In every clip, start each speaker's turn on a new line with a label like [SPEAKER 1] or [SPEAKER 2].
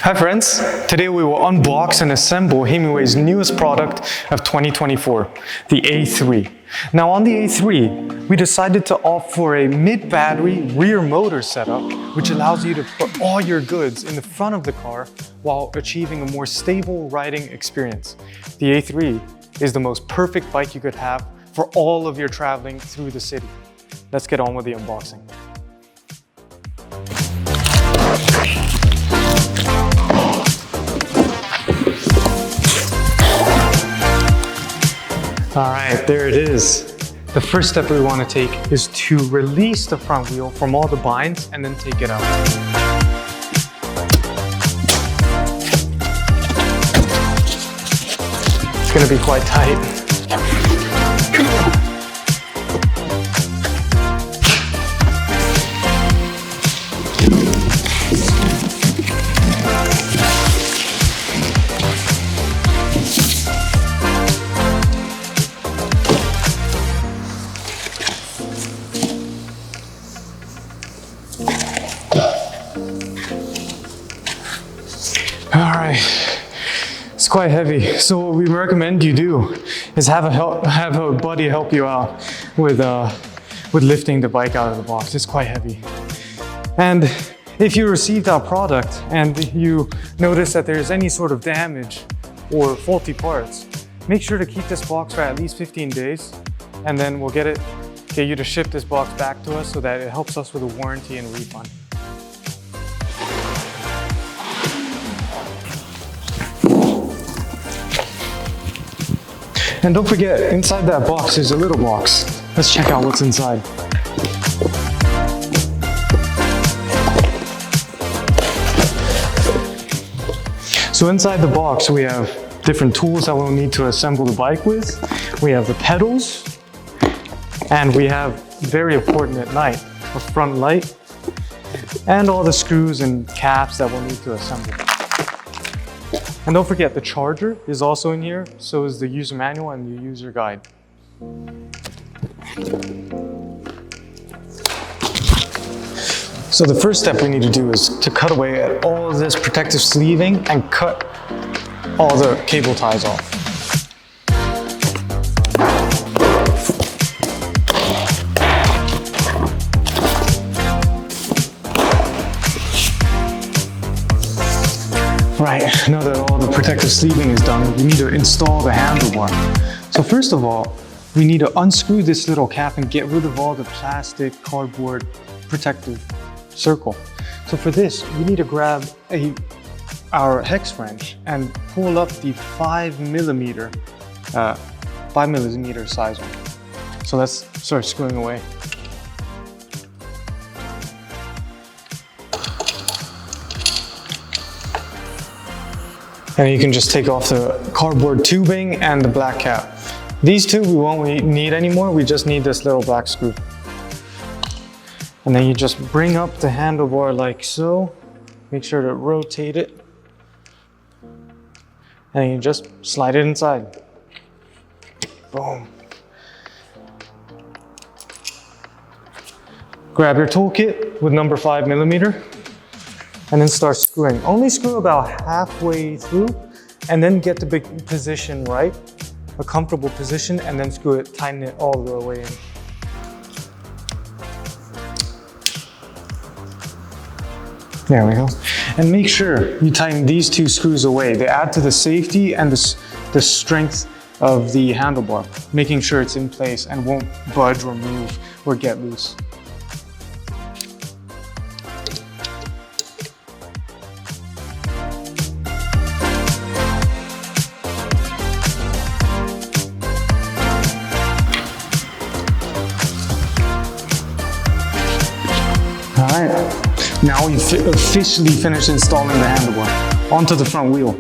[SPEAKER 1] Hi friends, today we will unbox and assemble Himiway's newest product of 2024, the A3. Now on the A3, we decided to opt for a mid-battery rear motor setup, which allows you to put all your goods in the front of the car while achieving a more stable riding experience. The A3 is the most perfect bike you could have for all of your traveling through the city. Let's get on with the unboxing. All right, there it is. The first step we want to take is to release the front wheel from all the binds and then take it out. It's going to be quite tight. All right, it's quite heavy. So what we recommend you do is have a buddy help you out with lifting the bike out of the box. It's quite heavy. And if you received our product and you notice that there's any sort of damage or faulty parts, make sure to keep this box for at least 15 days, and then we'll get you to ship this box back to us so that it helps us with a warranty and refund. And don't forget, inside that box is a little box. Let's check out what's inside. So inside the box, we have different tools that we'll need to assemble the bike with. We have the pedals, and we have, very important at night, a front light, and all the screws and caps that we'll need to assemble. And don't forget, the charger is also in here, so is the user manual and the user guide. So the first step we need to do is to cut away at all of this protective sleeving and cut all the cable ties off. Right, now that all the protective sleeving is done, we need to install the handlebar. So first of all, we need to unscrew this little cap and get rid of all the plastic, cardboard protective circle. So for this, we need to grab our hex wrench and pull up the 5mm size one. So let's start screwing away. And you can just take off the cardboard tubing and the black cap. These two we won't need anymore, we just need this little black screw. And then you just bring up the handlebar like so, make sure to rotate it, and you just slide it inside. Boom. Grab your toolkit with number 5mm. And then start screwing. Only screw about halfway through and then get the big position right, a comfortable position, and then screw it, tighten it all the way in. There we go. And make sure you tighten these two screws away. They add to the safety and the strength of the handlebar, making sure it's in place and won't budge or move or get loose. All right, now we've officially finished installing the handlebar onto the front wheel.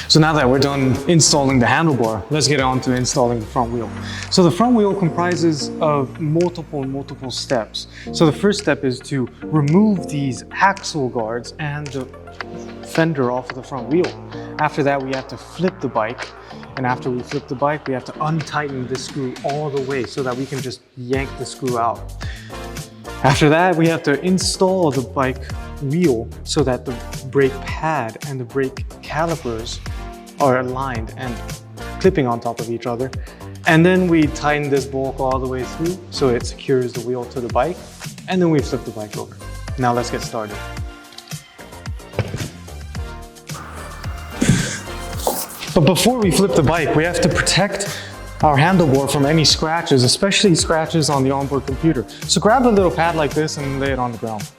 [SPEAKER 1] So now that we're done installing the handlebar, let's get on to installing the front wheel. So the front wheel comprises of multiple steps. So the first step is to remove these axle guards and the fender off of the front wheel. After that, we have to flip the bike. And after we flip the bike, we have to untighten this screw all the way so that we can just yank the screw out. After that, we have to install the bike wheel so that the brake pad and the brake calipers are aligned and clipping on top of each other. And then we tighten this bolt all the way through so it secures the wheel to the bike. And then we flip the bike over. Now let's get started. But before we flip the bike, we have to protect our handlebar from any scratches, especially scratches on the onboard computer. So grab a little pad like this and lay it on the ground.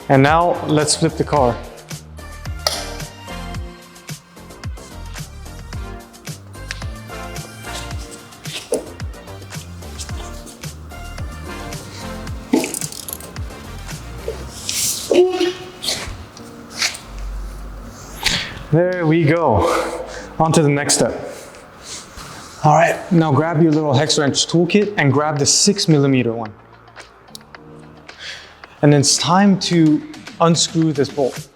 [SPEAKER 1] And now let's flip the car. There we go. On to the next step. All right, now grab your little hex wrench toolkit and grab the 6mm one. And then it's time to unscrew this bolt.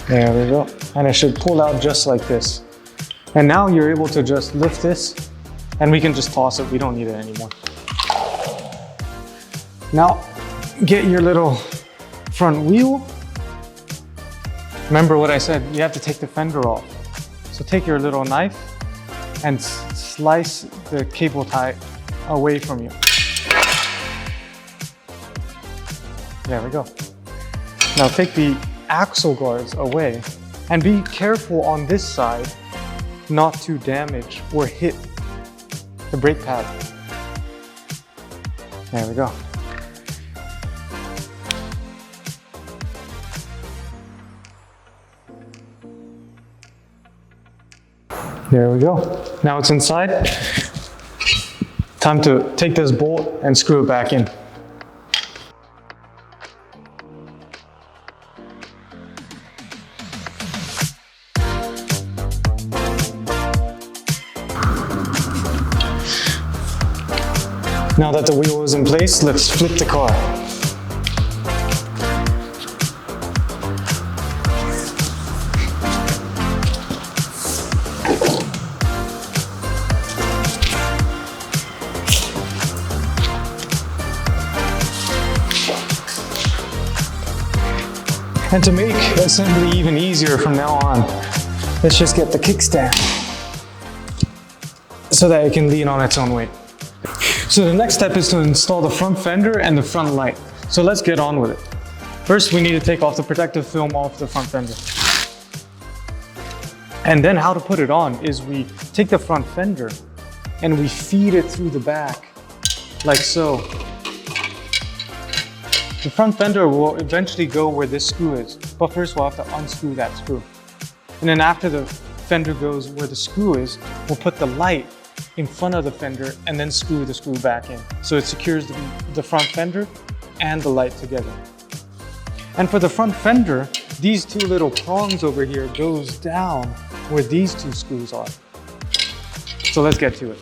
[SPEAKER 1] There we go. And it should pull out just like this. And now you're able to just lift this and we can just toss it. We don't need it anymore. Now, get your little front wheel. Remember what I said, you have to take the fender off. So take your little knife and slice the cable tie away from you. There we go. Now take the axle guards away and be careful on this side not to damage or hit the brake pad. There we go. There we go. Now it's inside. Time to take this bolt and screw it back in. Now that the wheel is in place, let's flip the car. And to make assembly even easier from now on, let's just get the kickstand so that it can lean on its own weight. So the next step is to install the front fender and the front light. So let's get on with it. First, we need to take off the protective film off the front fender. And then how to put it on is we take the front fender and we feed it through the back, like so. The front fender will eventually go where this screw is, but first we'll have to unscrew that screw. And then after the fender goes where the screw is, we'll put the light in front of the fender and then screw the screw back in. So it secures the front fender and the light together. And for the front fender, these two little prongs over here goes down where these two screws are. So let's get to it.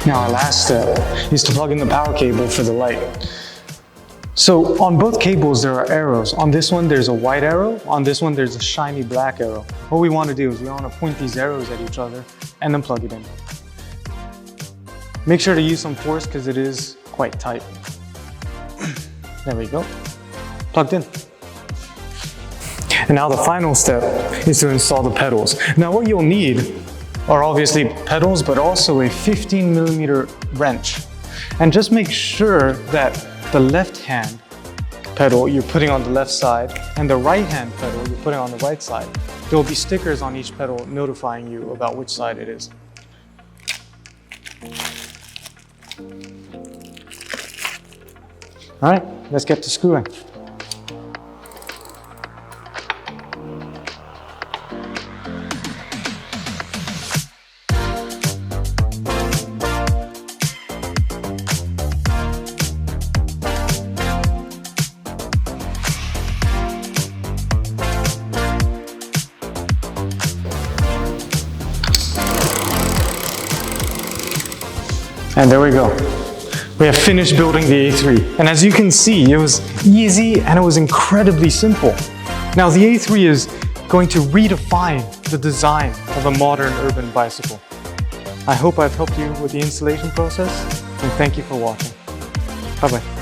[SPEAKER 1] Now our last step is to plug in the power cable for the light. So on both cables there are arrows. On this one there's a white arrow, on this one there's a shiny black arrow. What we want to do is we want to point these arrows at each other and then plug it in. Make sure to use some force because it is quite tight. There we go, plugged in. And now the final step is to install the pedals. Now what you'll need are obviously pedals, but also a 15mm wrench. And just make sure that the left hand pedal you're putting on the left side and the right hand pedal you're putting on the right side. There will be stickers on each pedal notifying you about which side it is. All right, let's get to screwing. And there we go. We have finished building the A3. And as you can see, it was easy and it was incredibly simple. Now the A3 is going to redefine the design of a modern urban bicycle. I hope I've helped you with the installation process, and thank you for watching. Bye-bye.